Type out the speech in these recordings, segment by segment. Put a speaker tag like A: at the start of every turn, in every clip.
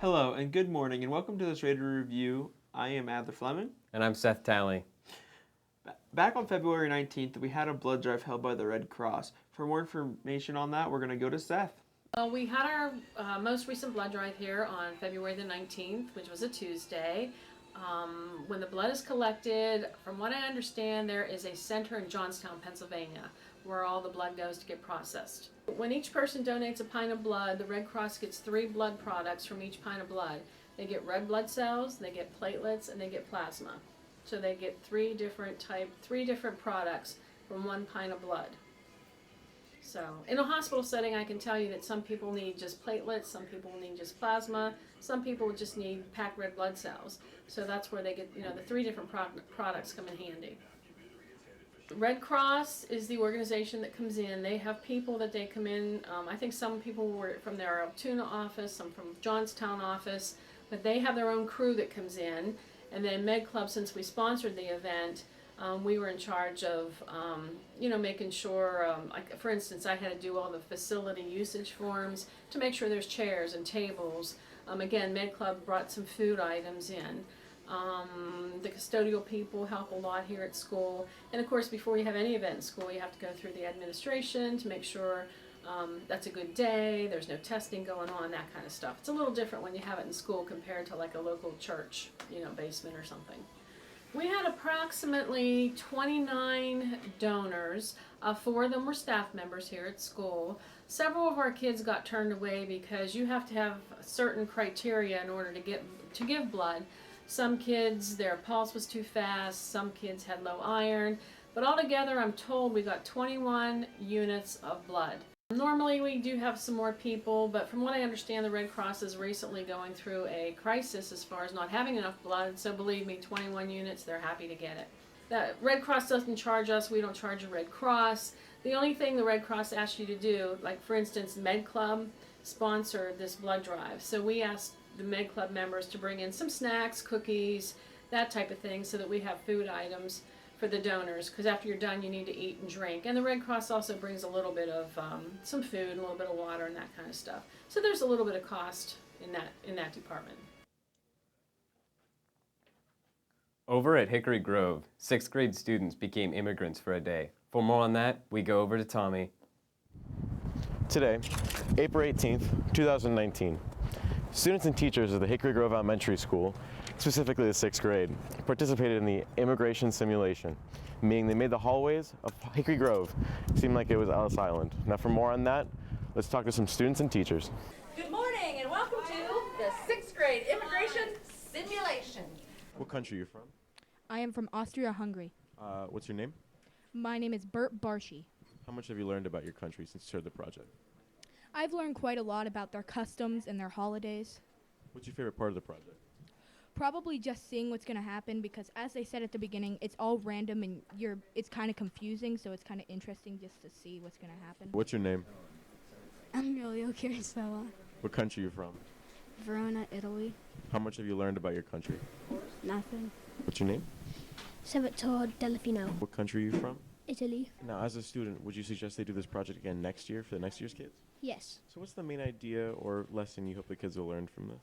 A: Hello and good morning and welcome to this Radio Review. I am Adler Fleming.
B: And I'm Seth Talley.
A: Back on February 19th, we had a blood drive held by the Red Cross. For more information on that, we're going to go to Seth.
C: We had our most recent blood drive here on February the 19th, which was a Tuesday. When the blood is collected, from what I understand, there is a center in Johnstown, Pennsylvania, where all the blood goes to get processed. When each person donates a pint of blood, the Red Cross gets 3 blood products from each pint of blood. They get red blood cells, they get platelets, and they get plasma. So they get three different products from 1 pint of blood. So in a hospital setting, I can tell you that some people need just platelets, some people need just plasma, some people just need packed red blood cells. So that's where they get, the 3 different products come in handy. Red Cross is the organization that comes in. They have people that they come in. I think some people were from their Altoona office, some from Johnstown office, but they have their own crew that comes in. And then Med Club, since we sponsored the event, we were in charge of, making sure, like for instance, I had to do all the facility usage forms to make sure there's chairs and tables. Again, Med Club brought some food items in. The custodial people help a lot here at school. And of course, before you have any event in school, you have to go through the administration to make sure that's a good day, there's no testing going on, that kind of stuff. It's a little different when you have it in school compared to like a local church, basement or something. We had approximately 29 donors. 4 of them were staff members here at school. Several of our kids got turned away because you have to have certain criteria in order to give blood. Some kids, their pulse was too fast, some kids had low iron, but altogether I'm told we got 21 units of blood. Normally we do have some more people, but from what I understand, the Red Cross is recently going through a crisis as far as not having enough blood, so believe me, 21 units, they're happy to get it. The Red Cross doesn't charge us, we don't charge the Red Cross. The only thing the Red Cross asks you to do, like for instance, Med Club sponsored this blood drive, so we asked the Med Club members to bring in some snacks, cookies, that type of thing, so that we have food items for the donors, because after you're done you need to eat and drink. And the Red Cross also brings a little bit of some food, a little bit of water and that kind of stuff. So there's a little bit of cost in that department.
B: Over at Hickory Grove, 6th grade students became immigrants for a day. For more on that, we go over to Tommy.
D: Today, April 18th, 2019, students and teachers of the Hickory Grove Elementary School, specifically the 6th grade, participated in the immigration simulation, meaning they made the hallways of Hickory Grove seem like it was Ellis Island. Now for more on that, let's talk to some students and teachers.
E: Good morning and welcome to the 6th grade immigration simulation.
D: What country are you from?
F: I am from Austria-Hungary.
D: What's your name?
F: My name is Bert Barshi.
D: How much have you learned about your country since you started the project?
F: I've learned quite a lot about their customs and their holidays.
D: What's your favorite part of the project?
F: Probably just seeing what's going to happen because, as they said at the beginning, it's all random and it's kind of confusing, so it's kind of interesting just to see what's going to happen.
D: What's your name?
G: I'm Emilio Kirisella,
D: What country are you from?
G: Verona, Italy.
D: How much have you learned about your country?
G: Nothing.
D: What's your name?
G: Salvatore Delfino,
D: What country are you from?
G: Italy.
D: Now, as a student, would you suggest they do this project again next year for the next year's kids?
G: Yes.
D: So what's the main idea or lesson you hope the kids will learn from this?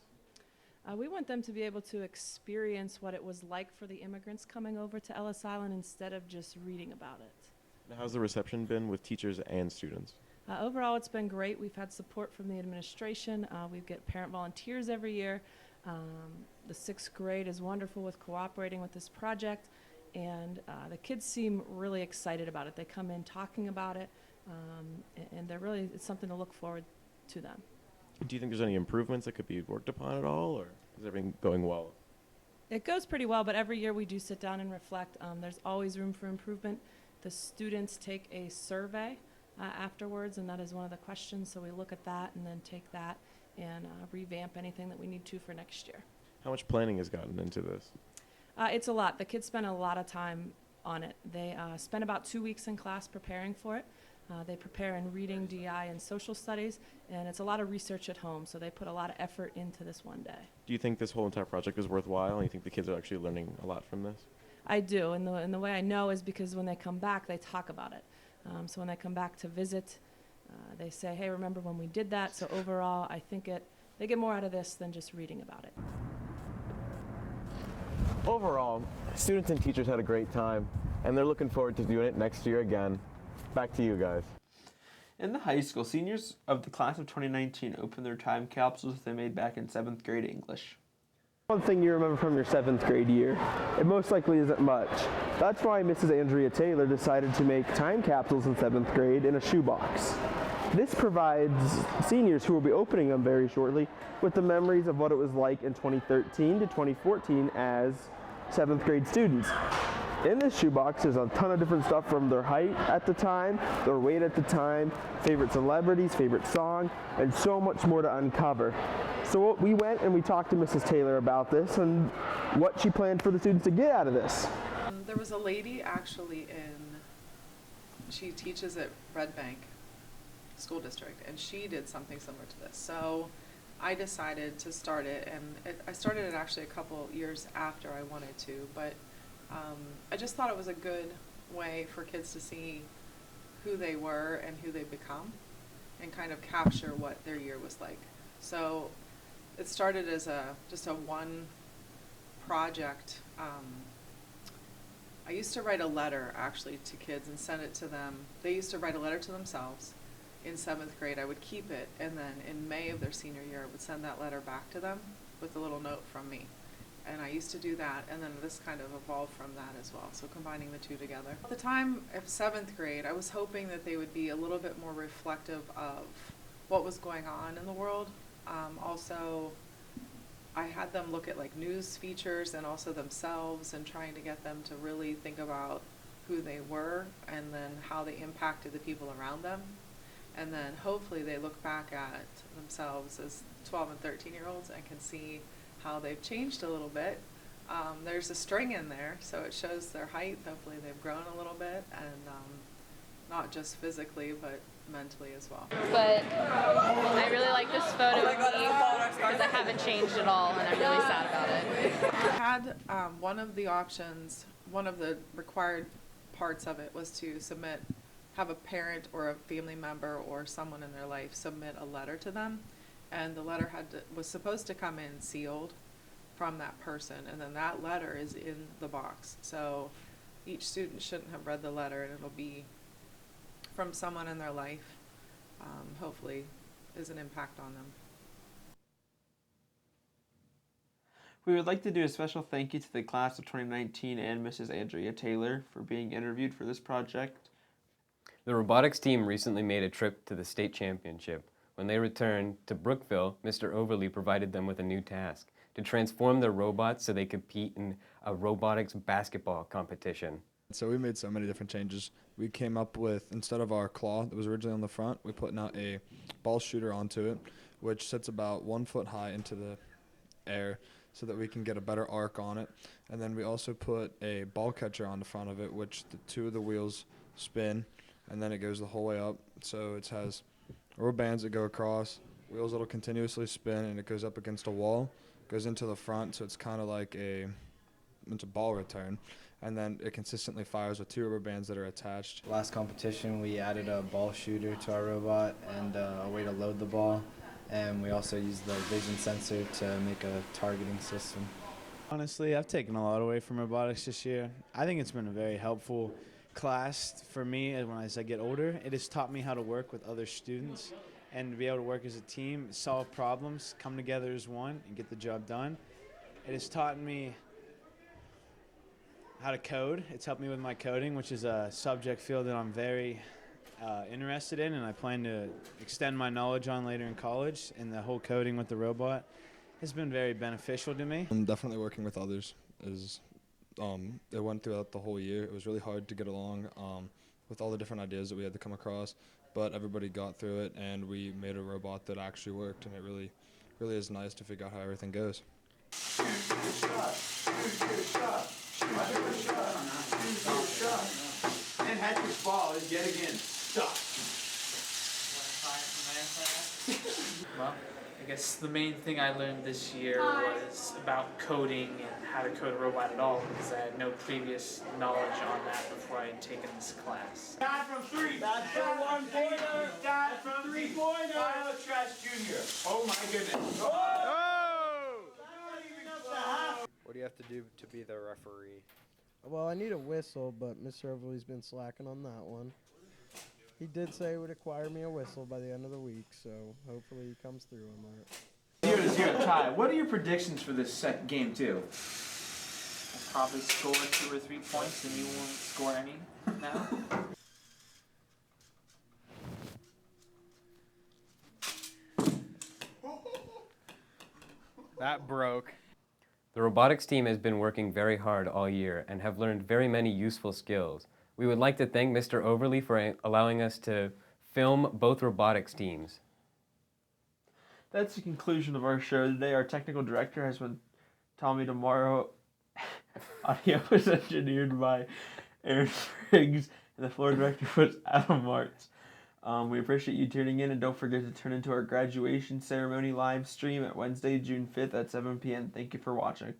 H: We want them to be able to experience what it was like for the immigrants coming over to Ellis Island instead of just reading about it.
D: Now, how's the reception been with teachers and students?
H: Overall, it's been great. We've had support from the administration. We get parent volunteers every year. The 6th grade is wonderful with cooperating with this project, and the kids seem really excited about it. They come in talking about it, and it's something to look forward to them.
D: Do you think there's any improvements that could be worked upon at all, or is everything going well?
H: It goes pretty well, but every year we do sit down and reflect. There's always room for improvement. The students take a survey afterwards, and that is one of the questions, so we look at that and then take that and revamp anything that we need to for next year.
D: How much planning has gotten into this?
H: It's a lot. The kids spend a lot of time on it. They spend about 2 weeks in class preparing for it. They prepare in reading, DI, and social studies, and it's a lot of research at home, so they put a lot of effort into this one day.
D: Do you think this whole entire project is worthwhile, and you think the kids are actually learning a lot from this?
H: I do, and the way I know is because when they come back, they talk about it. So when they come back to visit, they say, hey, remember when we did that? So overall, I think it they get more out of this than just reading about it.
D: Overall, students and teachers had a great time, and they're looking forward to doing it next year again. Back to you guys.
A: In the high school, seniors of the class of 2019 opened their time capsules they made back in 7th grade English.
I: One thing you remember from your 7th grade year, it most likely isn't much. That's why Mrs. Andrea Taylor decided to make time capsules in 7th grade in a shoebox. This provides seniors who will be opening them very shortly with the memories of what it was like in 2013 to 2014 as 7th grade students. In this shoebox, there's a ton of different stuff from their height at the time, their weight at the time, favorite celebrities, favorite song, and so much more to uncover. So we went and we talked to Mrs. Taylor about this and what she planned for the students to get out of this.
J: There was a lady actually she teaches at Red Bank School District, and she did something similar to this. So I decided to start it, and I started it actually a couple years after I wanted to, but I just thought it was a good way for kids to see who they were and who they've become and kind of capture what their year was like. So it started as just a one project. I used to write a letter actually to kids and send it to them. They used to write a letter to themselves in 7th grade. I would keep it, and then in May of their senior year I would send that letter back to them with a little note from me. And I used to do that, and then this kind of evolved from that as well, so combining the two together. At the time of 7th grade, I was hoping that they would be a little bit more reflective of what was going on in the world. Also, I had them look at like news features and also themselves, and trying to get them to really think about who they were and then how they impacted the people around them. And then hopefully they look back at themselves as 12 and 13-year-olds and can see how they've changed a little bit. There's a string in there, so it shows their height. Hopefully they've grown a little bit, and not just physically, but mentally as well.
K: But I really like this photo of me because I haven't changed at all, and I'm really sad about it.
J: I had one of the options, one of the required parts of it was to have a parent or a family member or someone in their life submit a letter to them. And the letter was supposed to come in sealed from that person, and then that letter is in the box. So each student shouldn't have read the letter, and it'll be from someone in their life, hopefully is an impact on them.
A: We would like to do a special thank you to the class of 2019 and Mrs. Andrea Taylor for being interviewed for this project.
B: The robotics team recently made a trip to the state championship. When they returned to Brookville, Mr. Overly provided them with a new task: to transform their robots so they could compete in a robotics basketball competition.
L: So we made so many different changes. We came up with, instead of our claw that was originally on the front, we put now a ball shooter onto it, which sits about 1 foot high into the air so that we can get a better arc on it. And then we also put a ball catcher on the front of it, which the two of the wheels spin, and then it goes the whole way up. So it has rubber bands that go across, wheels that'll continuously spin, and it goes up against a wall, goes into the front, so it's kind of like it's a ball return. And then it consistently fires with 2 rubber bands that are attached.
M: Last competition, we added a ball shooter to our robot and a way to load the ball. And we also used the vision sensor to make a targeting system.
N: Honestly, I've taken a lot away from robotics this year. I think it's been a very helpful class for me as I get older. It has taught me how to work with other students and to be able to work as a team, solve problems, come together as one, and get the job done. It has taught me how to code. It's helped me with my coding, which is a subject field that I'm very interested in, and I plan to extend my knowledge on later in college. And the whole coding with the robot has been very beneficial to me.
L: Definitely working with others it went throughout the whole year. It was really hard to get along with all the different ideas that we had to come across, but everybody got through it, and we made a robot that actually worked, and it really, really is nice to figure out how everything goes.
O: And Patrick's ball is yet again stuck.
P: Well, I guess the main thing I learned this year was about coding and how to code a robot at all, because I had no previous knowledge on that before I had taken this class.
O: Time from 3. That's the 1-pointer. That's from 3-pointer. Trash Junior. Oh my goodness.
Q: What do you have to do to be the referee?
R: Well, I need a whistle, but Mr. Overly's been slacking on that one. He did say he would acquire me a whistle by the end of the week, so hopefully he comes through on that.
A: 0-0 tie. What are your predictions for this game 2?
P: I'll probably score 2 or 3 points and you won't score any now.
Q: That broke.
B: The robotics team has been working very hard all year and have learned very many useful skills. We would like to thank Mr. Overly for allowing us to film both robotics teams.
A: That's the conclusion of our show today. Our technical director has been Tommy Tomorrow. Audio was engineered by Aaron Briggs, and the floor director was Adam Martz. We appreciate you tuning in, and don't forget to tune into our graduation ceremony live stream at Wednesday, June 5th at 7 p.m. Thank you for watching.